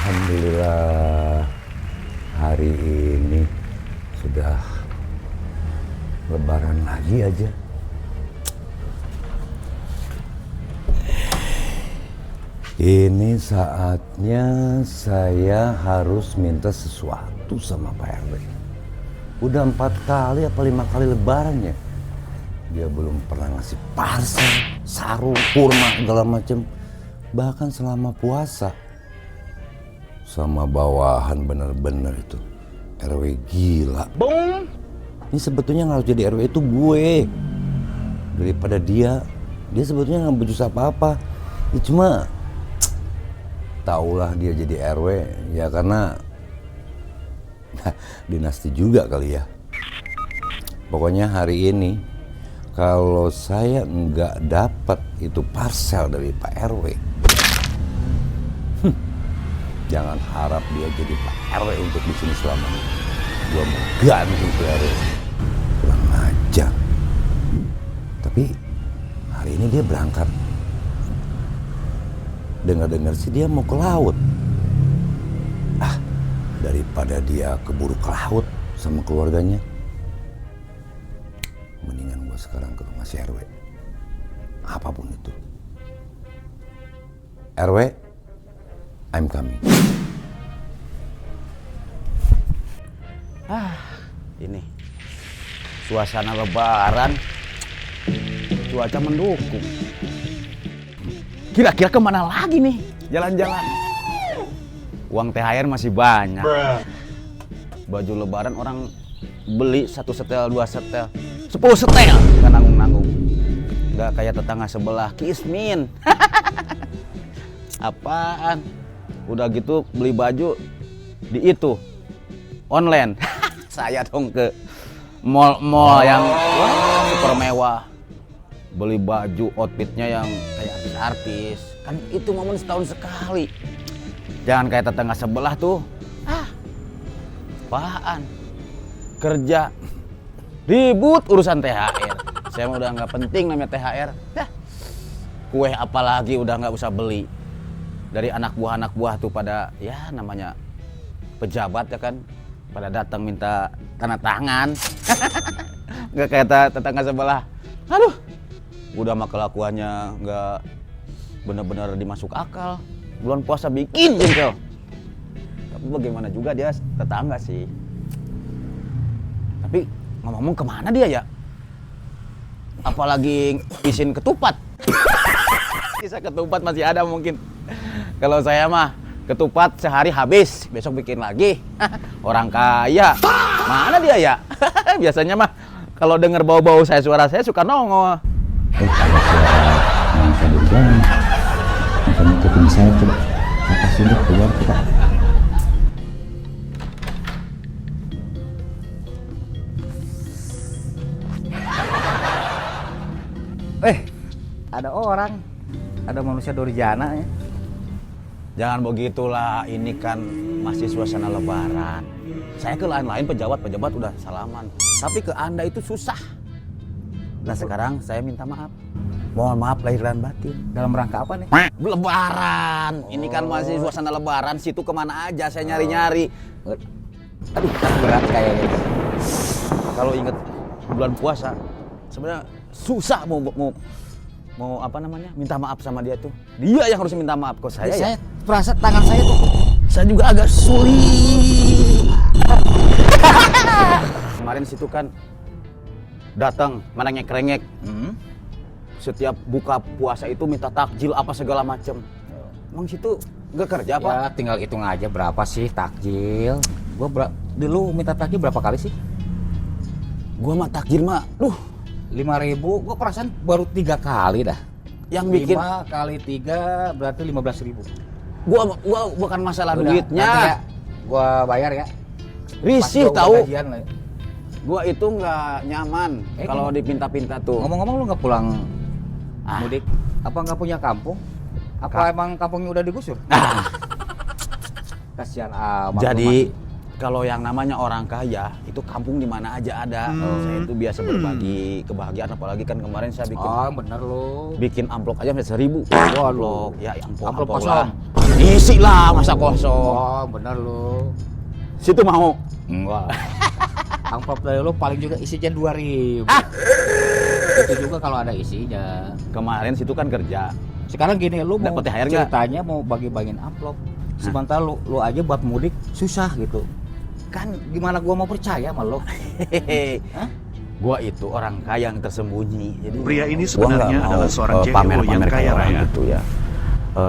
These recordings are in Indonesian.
Alhamdulillah hari ini sudah lebaran lagi aja. Ini saatnya saya harus minta sesuatu sama Pak RW. Udah 4 kali apa 5 kali lebaran ya. Dia belum pernah ngasih parcel, sarung, kurma, segala macem. Bahkan selama puasa. Sama bawahan bener-bener itu. RW gila. Boom. Ini sebetulnya nggak harus jadi RW itu gue. Daripada dia sebetulnya nggak becus apa-apa. Ya cuma taulah dia jadi RW ya karena dinasti juga kali ya. Pokoknya hari ini kalau saya nggak dapat itu parcel dari Pak RW, jangan harap dia jadi Pak RW untuk di sini selamanya. Gua mau ganti Pak RW. Kurang ajar. Tapi hari ini dia berangkat. Dengar-dengar sih dia mau ke laut. Daripada dia keburu ke laut sama keluarganya, mendingan gua sekarang ke rumah si RW. Apapun itu. RW, I'm coming. Ini suasana lebaran, cuaca mendukung. Kira-kira kemana lagi nih jalan-jalan? Uang THR masih banyak. Baju lebaran orang beli 1 setel, 2 setel, 10 setel, nggak nanggung-nanggung. Nggak kayak tetangga sebelah, Kismin. Apaan? Udah gitu beli baju di itu online. Saya dong ke mall-mall yang super mewah. Beli baju outfitnya yang kayak artis. Kan itu momen setahun sekali. Jangan kayak tetangga sebelah tuh. Apaan? Kerja ribut urusan THR. Saya udah nggak penting namanya THR. Kue apalagi udah nggak usah beli. Dari anak buah tuh pada ya namanya pejabat ya kan, pada datang minta tanda tangan. Nggak kayak tetangga sebelah. Aduh, udah mah kelakuannya nggak benar-benar dimasuk akal. Bulan puasa bikin jengkel. Tapi bagaimana juga dia tetangga sih. Tapi ngomong-ngomong kemana dia ya? Apalagi izin ketupat. Bisa ketupat masih ada mungkin. Kalau saya mah ketupat sehari habis, besok bikin lagi. Orang kaya. Mana dia ya? Biasanya mah kalau dengar bau-bau suara saya suka nongol. Kalau suara manusia berjalan, makanya kuping saya coba atas sudah keluar kita. Ada orang, ada manusia Durjana ya. Jangan begitulah, ini kan masih suasana lebaran. Saya ke lain-lain pejabat udah salaman. Tapi ke Anda itu susah. Nah sekarang saya minta maaf. Mohon maaf lahir dan batin. Dalam rangka apa nih? Lebaran. Ini kan masih suasana lebaran, situ kemana aja saya nyari-nyari. Aduh, berat kayaknya. Kalau inget bulan puasa, sebenarnya susah mau apa namanya, minta maaf sama dia tuh. Dia yang harus minta maaf kok saya. Saya perasa tangan saya tuh, saya juga agak sulit. Kemarin situ kan datang mana ngekrengek. Setiap buka puasa itu minta takjil apa segala macem. Emang situ nggak kerja apa? Ya tinggal hitung aja berapa sih takjil. Dulu minta takjil berapa kali sih? Gua mah takjil mah, 5.000, gua perasaan baru 3 kali dah. Yang bikin 5 kali 3 berarti 15.000. Gua bukan masalah Udah, duitnya. ya, gua bayar ya. Risih Pas tahu. gajian lah. Gua itu nggak nyaman kalau dipinta-pinta tuh. Ngomong-ngomong lu nggak pulang mudik? Apa nggak punya kampung? Apa emang kampungnya udah digusur? Kasihan amat. Jadi kalau yang namanya orang kaya itu kampung di mana aja ada. Saya itu biasa berbagi kebahagiaan, apalagi kan kemarin saya bikin bener lo. bikin amplop aja 1.000. Waduh. Ya amplop Amplop kosong. Isi lah, masa kosong. Oh, bener lu. Situ mau. Enggak. Amplop dari lu paling juga isinya 2.000. Itu juga kalau ada isinya. Kemarin situ kan kerja. Sekarang gini, lu mau Dapet THR nggak? ceritanya mau bagi-bagiin amplop. Sementara lu aja buat mudik susah gitu. Kan gimana gua mau percaya sama lu? Hehehe. Hah? Gua itu orang kaya yang tersembunyi. Jadi Pria ini gua sebenarnya nggak mau, adalah seorang CEO pamer-pamer yang kayak kaya orang raya. gitu ya.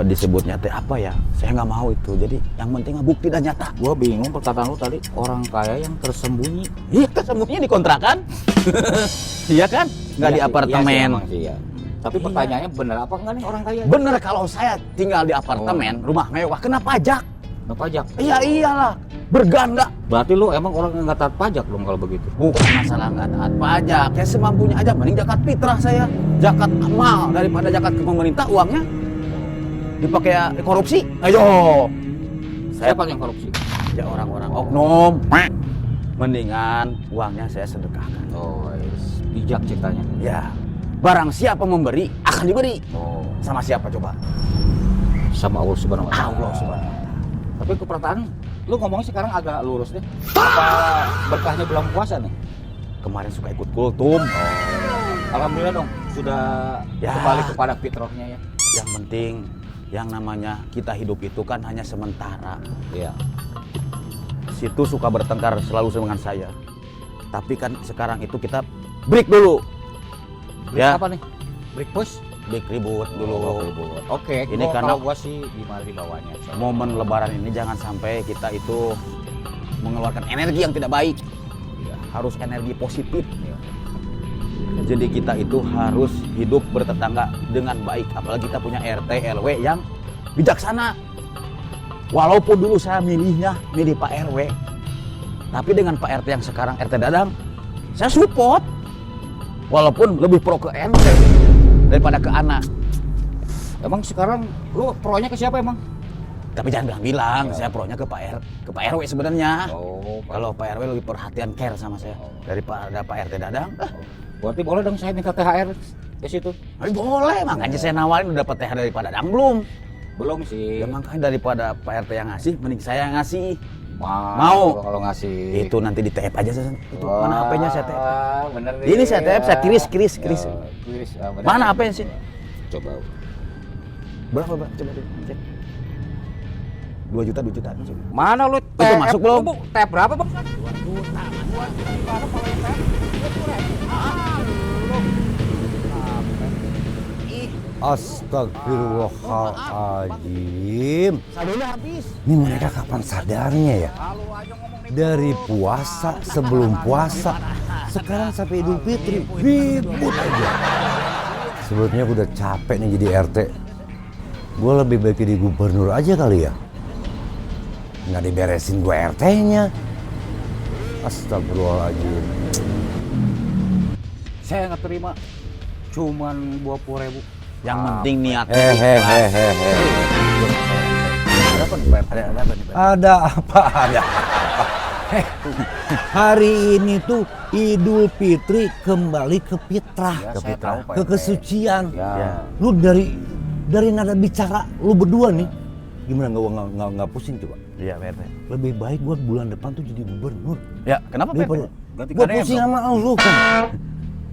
Disebutnya teh apa ya? Saya nggak mau itu. Jadi yang penting bukti dan nyata. Gua bingung perkataan lu tadi, orang kaya yang tersembunyi. Iya, tersembunyinya di kontrakan. Iya kan? Nggak di Iya sih, apartemen. iya sih, emang sih, ya. Tapi pertanyaannya bener apa enggak nih orang kaya? Bener, kalau saya tinggal di apartemen, rumah mewah, kena pajak. Nggak pajak. Iya iyalah, berganda. Berarti lu emang orang yang nggak taat pajak dong kalau begitu. Bukan masalah nggak taat pajak, ya semampunya aja. Mending zakat fitrah saya, zakat amal daripada zakat ke pemerintah, uangnya dipakai korupsi. Ayo, Siapa yang korupsi? ya orang-orang oknum. Mendingan uangnya saya sedekahkan. Oh, bijak ceritanya. Ya, barang siapa memberi akan diberi. Oh, Sama siapa coba? sama Allah Subhanahu wa taala. Allah Subhanahu. Tapi kepertaan lu ngomongnya sekarang agak lurus deh. Apa berkahnya bulan puasa nih? Kemarin suka ikut kultum. Alhamdulillah dong, sudah Ya. kembali kepada fitrahnya ya. Yang penting, yang namanya kita hidup itu kan hanya sementara. Iya. Situ suka bertengkar selalu dengan saya. Tapi kan sekarang itu kita break dulu. Ya. Apa nih? Break push? Break ribut dulu. Oke, Ini ini karena- kalau gua sih gimana dibawanya. Momen lebaran ini jangan sampai kita itu mengeluarkan energi yang tidak baik. Iya. Harus energi positif. Iya. Jadi kita itu harus hidup bertetangga dengan baik. Apalagi kita punya RT, RW yang bijaksana. Walaupun dulu saya milih Pak RW. Tapi dengan Pak RT yang sekarang, RT Dadang, saya support. Walaupun lebih pro ke RT daripada ke anak. Emang sekarang lu pronya ke siapa emang? Tapi jangan bilang-bilang, saya pronya ke Pak RW sebenarnya. Oh, Kalau Pak RW lebih perhatian care sama saya daripada Pak RT Dadang. berarti boleh dong saya minta THR ke situ? Boleh, makanya saya nawarin udah dapat THR dari Pak Dadang belum? Belum sih. Ya makanya daripada Pak RT yang ngasih, mending saya yang ngasih. Mau Mau. kalau ngasih. Itu nanti di tap aja saya. Itu mana HP-nya saya tap. Bener Ini saya tap, saya kiris. Ya, bener. Mana HP-nya sih? Coba. Berapa, Bang? Coba deh, cek. 2 juta. Mana lu Itu masuk belum? Lu tap berapa, Bang? Astagfirullahaladzim. Saldonya habis. Ini mereka kapan sadarnya ya? Dari puasa, sebelum puasa, sekarang sampai Idul Fitri, ribut aja. Sebetulnya gue udah capek nih jadi RT. Gue lebih baik jadi gubernur aja kali ya. Nggak diberesin gue RT-nya. Astagfirullahaladzim. Saya nggak terima. Cuman 20.000. Yang penting niatnya Hehehe. ikhlas. Ada apa nih, Pak? Ada apa nih, Pak? Ada apa? Ada apa? Hari ini tuh Idul Fitri kembali ke fitrah, Ya, ke saya fitrah, tahu, Pak ke RT. kesucian. Ya. Lu dari nada bicara lu berdua nih, gimana nggak pusing coba? Iya, Pak RT. Lebih baik gua bulan depan tuh jadi gubernur Ya, kenapa, Pak RT? daripada Ganti gua kadang, pusing Bang. sama lu kan.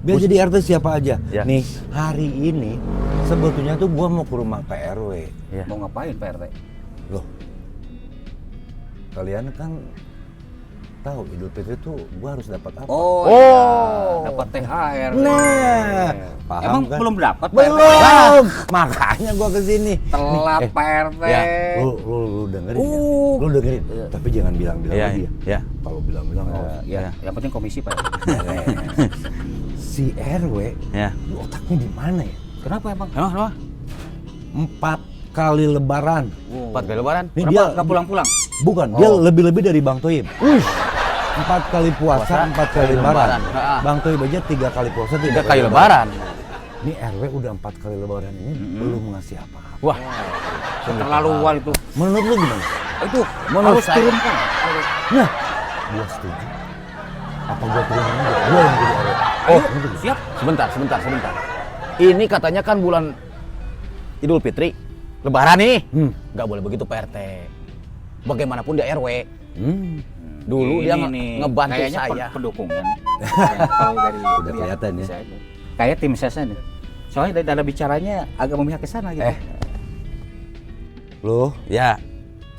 Biar jadi RT siapa aja. Ya. Nih hari ini sebetulnya tuh gua mau ke rumah Pak RW. Iya. Mau ngapain, Pak RT? Loh, kalian kan tahu Idul Fitri tuh gua harus dapat apa? Oh, Oh. iya. Dapat THR. Nah, paham Emang kan? belum dapat, Pak RT? Belum. Makanya gua kesini. Telat, Nih, Pak RT. Ya, lu dengerin ya. Lu dengerin. Tapi jangan bilang-bilang Iya, lagi ya. iya. Kalau bilang-bilang oh, Ya, yang penting komisi, Pak. si RW Ya. lu otaknya di mana ya? Kenapa emang? Kenapa? 4 kali lebaran. 4 kali lebaran. Nih Kenapa dia nggak pulang-pulang? bukan, dia lebih-lebih dari Bang Toib. 4 kali puasa, 4 kali lebaran. Ah. Bang Toib aja 3 kali puasa, 3 kali lebaran. Ini RW udah 4 kali lebaran ini belum ngasih apa-apa. Wah, Keterlaluan itu. Menurut lu gimana? Itu Menurut harus saya- turunkan. Nah, gua setuju. Apa gua turunin aja? Gua yang jadi RW. Oh, Siap. sebentar. Ini katanya kan bulan Idul Fitri. Lebaran nih, Hmm. nggak boleh begitu Pak RT. Bagaimanapun dia RW. Hmm. Dulu dia ngebantu kayaknya saya. pendukungnya nih. Kalau dari Udah kelihatan ya. saya itu. Kayak tim saya nih. Soalnya dari dalam bicaranya agak memihak ke sana gitu. Lu Ya,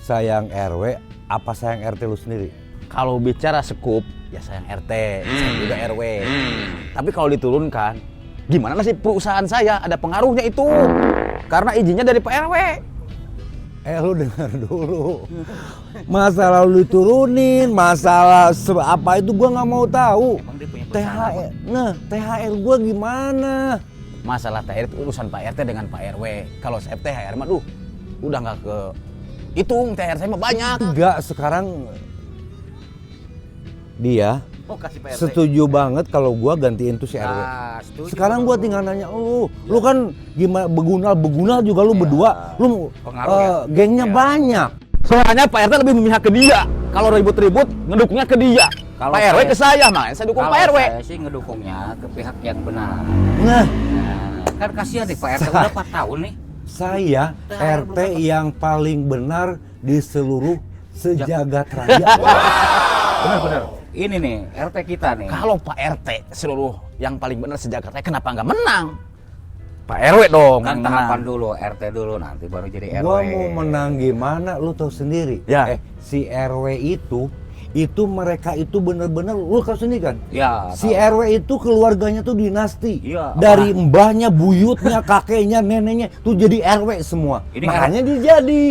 sayang RW apa sayang RT lu sendiri? kalau bicara sekup, ya sayang RT, saya juga RW. Tapi kalau diturunkan, gimana nasib perusahaan saya? Ada pengaruhnya itu. Karena izinnya dari Pak RW. Lu dengar dulu. Masalah lu diturunin, masalah apa itu gua nggak mau tahu. Emang dia punya perusahaan apa? THR, nah THR gua gimana? Masalah THR itu urusan Pak RT dengan Pak RW. Kalau saya THR mah, udah nggak ke hitung, THR saya mah banyak. Enggak, sekarang dia Oh, kasih Pak RT. setuju banget kalau gua gantiin tuh si RW. Ah, setuju Sekarang gua tinggal nanya lu kan gimana begunal juga lu Iya. berdua, lu Pengaruh ya? gengnya Iya. banyak. Soalnya Pak RT lebih memihak ke dia. Kalau ribut-ribut, ngedukungnya ke dia. Kalau Pak RW saya- ke saya, makanya saya dukung Kalau Pak RW. saya sih ngedukungnya ke pihak yang benar. Nah, Kan kasihan nih Pak RT udah 4 tahun nih. saya RT yang paling benar di seluruh sejagat raya. Benar-benar. Ini nih RT kita nih. Kalau Pak RT seluruh yang paling benar sejagat raya, kenapa nggak menang? Pak RW dong Kan yang tahapan menang. dulu RT dulu nanti baru jadi RW. Gua mau menang gimana lu tahu sendiri. Ya. Si RW itu mereka itu bener-bener lu tahu sendiri kan. Ya. Si RW itu keluarganya tuh dinasti. Iya, Dari mbahnya, buyutnya, kakeknya, neneknya tuh jadi RW semua. Ini Makanya dia jadi.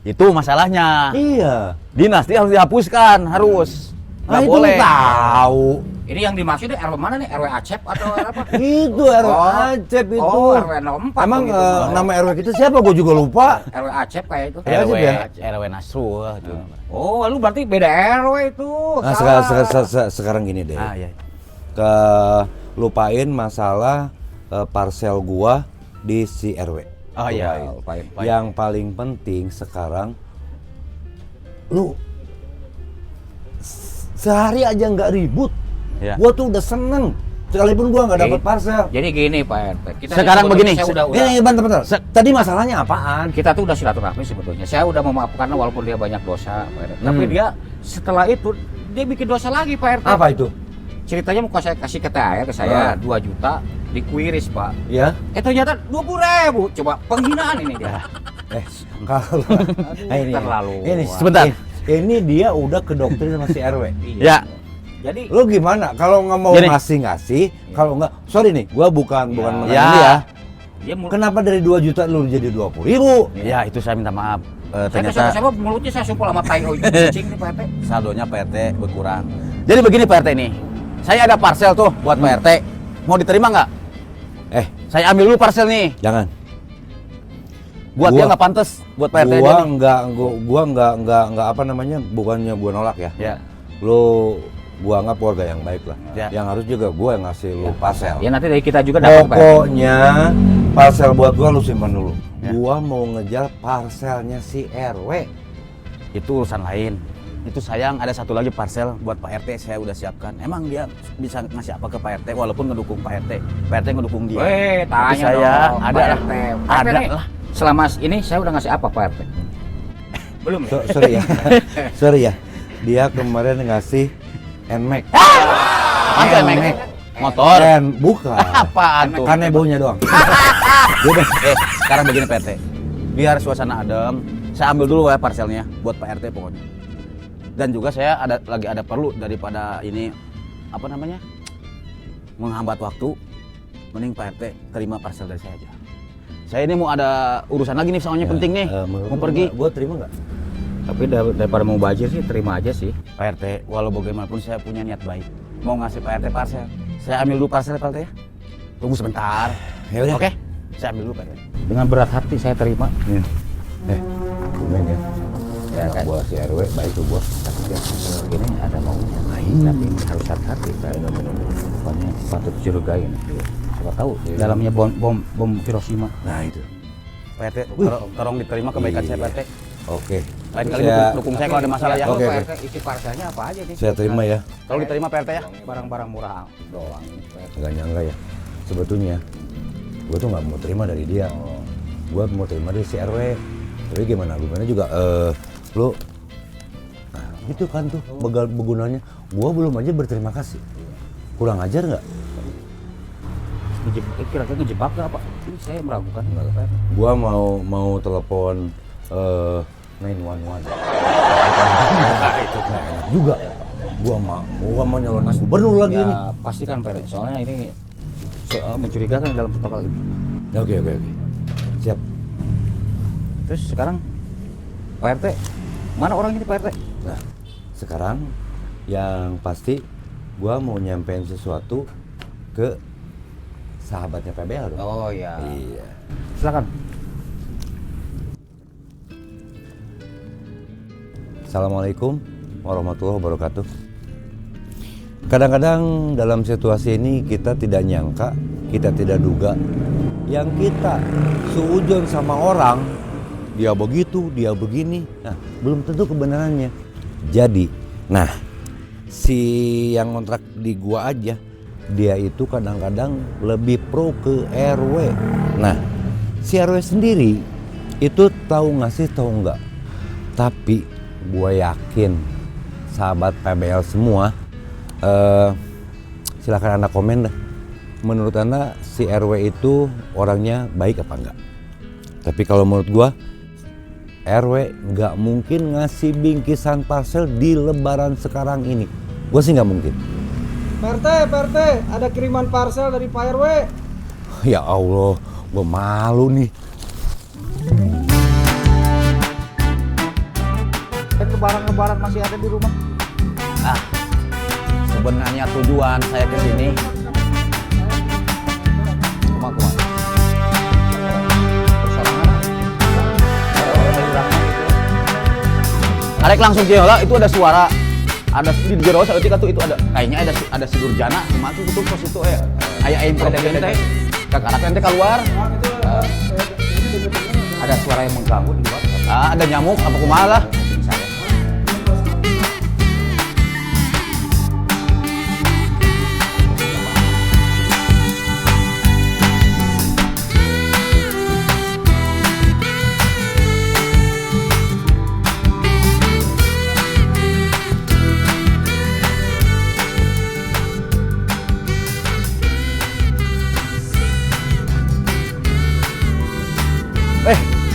Itu masalahnya. Iya. Dinasti harus dihapuskan, harus. Nggak itu boleh. tahu. Ini yang dimaksud RW mana nih? RW Acep atau apa? Itu RW Acep itu. Oh, RW 04. Emang begitu. nama RW kita siapa? Gue juga lupa. RW Acep kayak itu. Ya, RW, ya. RW Nasrul. itu. Oh, lu berarti beda RW itu. Nah, sekarang gini deh. Ah, iya. Lupain masalah parcel gua di si RW. Oh iya. Lupain. Yang paling penting sekarang lu sehari aja nggak ribut. Ya. Gua tuh udah seneng. Sekalipun gua nggak dapat parcel. Jadi gini Pak RT. Kita Sekarang sebetulnya begini, saya udah Bentar. Tadi masalahnya apaan? kita tuh udah silaturahmi sebetulnya. Saya udah memaafkan walaupun dia banyak dosa, Pak RT. Tapi dia setelah itu dia bikin dosa lagi, Pak RT. Apa itu? Ceritanya mau saya kasih ke THR ke saya 2 juta dikuiris, Pak. Ya. Ternyata 20.000. Coba penghinaan ini dia. Kalau ini terlalu. ini Sebentar. Ini dia udah ke doktrin sama si RW. Ya. Jadi Lu gimana? Kalau nggak mau Gini. ngasih, kalau nggak, sorry nih, gua bukan mengenai Ya. dia. dia Kenapa dari 2 juta lu jadi 20.000? Ya, itu saya minta maaf. saya Ternyata sama mulutnya saya sumpul sama tai kucing nih, Pak RT. saldonya Pak RT berkurang. Jadi begini Pak RT nih. Saya ada parcel tuh buat Pak RT. Mau diterima nggak? Saya ambil dulu parcel nih. Jangan. Buat Gua- dia nggak pantas buat Pak RT dia Gua nih. nggak apa namanya, bukannya gua nolak ya. Ya. Gua anggap keluarga yang baik lah. Ya. Yang harus juga gua yang ngasih lu parcel. Ya nanti dari kita juga dapat, Pak RT. Pokoknya parcel buat gua lu simpan dulu. Ya. Gua mau ngejar parcelnya si RW. Itu urusan lain. Itu sayang ada satu lagi parcel buat Pak RT saya udah siapkan. Emang dia bisa ngasih apa ke Pak RT walaupun ngedukung Pak RT. Pak RT ngedukung dia. Tanya Tapi saya dong, ada Pak lah. RT. Ada nih, lah. Selama ini saya udah ngasih apa, Pak RT? Belum ya? Sorry ya. Sorry ya. Dia kemarin ngasih NMAX. Apaan tuh, Mek? Motor. Bukan. Apaan tuh? Kan nebohnya doang. Sekarang begini Pak RT. Biar suasana adem, saya ambil dulu ya parcelnya buat Pak RT pokoknya. Dan juga saya lagi ada perlu daripada ini apa namanya? Menghambat waktu. Mending Pak RT terima parcel dari saya aja. Saya ini mau ada urusan lagi nih soalnya penting nih. Mau pergi. Gua terima nggak? Tapi daripada mau bajir sih terima aja sih. Pak RT, walau bagaimanapun saya punya niat baik. Mau ngasih Pak RT parcel. Saya ambil dulu parcel Pak RT ya. Tunggu sebentar. Ya udah. Oke? Saya ambil dulu Pak RT. Dengan berat hati saya terima. Lumayan ya. Ya kan. Gua si RW baik tuh gua. Tapi dia ini ada maunya lain, tapi harus hati-hati. Pokoknya patut curigain. Siapa tahu dalamnya bom Hiroshima. Nah itu. Pak RT, tolong diterima kebaikan saya Pak RT. Oke. Lain kali Saya- dukung saya kalau ada masalah ya. Oke, Pak oke. RT isi parcelnya apa aja nih? Saya terima ya. Tolong diterima Pak RT ya. Barang-barang murah doang. Pak RT. Gak nyangka ya. Sebetulnya gua tuh nggak mau terima dari dia. gua mau terima dari si RW. Tapi gimana juga lu nah, gitu kan tuh begunanya. Gua belum aja berterima kasih. Kurang ajar nggak? Kira-kira ngejebak nggak Pak? Ini saya meragukan. Gua mau telepon 911. Itu nggak enak juga. Gua mau nyalon gubernur lagi Ya ini. pasti kan Pak RT. Soalnya ini mencurigakan dalam protokol ini. Oke. Siap. Terus sekarang Pak RT, mana orang ini Pak RT? Nah, sekarang yang pasti gua mau nyampein sesuatu ke sahabatnya PBL dong. Oh iya. Iya. Silakan. Assalamualaikum warahmatullahi wabarakatuh. Kadang-kadang dalam situasi ini kita tidak nyangka, kita tidak duga. Yang kita suujon sama orang, dia begitu, dia begini. Nah, belum tentu kebenarannya. Jadi, nah, si yang kontrak di gua aja, dia itu kadang-kadang lebih pro ke RW. Nah, si RW sendiri itu tahu nggak sih, tahu nggak? Tapi gua yakin sahabat PBL semua, silakan Anda komen dah. Menurut Anda si RW itu orangnya baik apa enggak? Tapi kalau menurut gua, RW nggak mungkin ngasih bingkisan parcel di lebaran sekarang ini. Gua sih nggak mungkin. Pak RT, ada kiriman parcel dari Pak RW. Ya Allah, gua malu nih. Lebaran masih ada di rumah. Ah, sebenarnya tujuan saya ke sini cuma Arek langsung lah, itu ada suara, ada di jero saeutik itu ada kayaknya ada si Durjana kemarin itu pos itu aya aing PDBT kakak ente keluar. Ada suara yang mengganggu di luar. Ada nyamuk apa kumaha lah.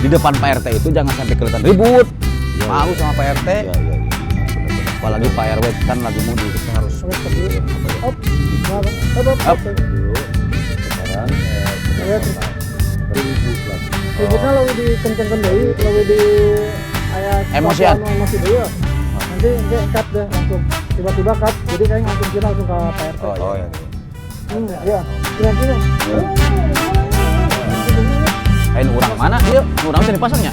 Di depan Pak RT itu jangan sampai kelihatan ribut. Malu sama Pak RT. Apalagi Pak RW kan lagi mudik, kita harus Up. Sekarang Ributnya lebih dikencengkan deui, lebih di aya Emosian. emosi deui. Nanti cut deh langsung. Tiba-tiba cut. Jadi kayak langsung kita langsung ke Pak RT. Oh ya. Ya. Kira-kira. kain urang mana dia? Urang tadi pasarnya.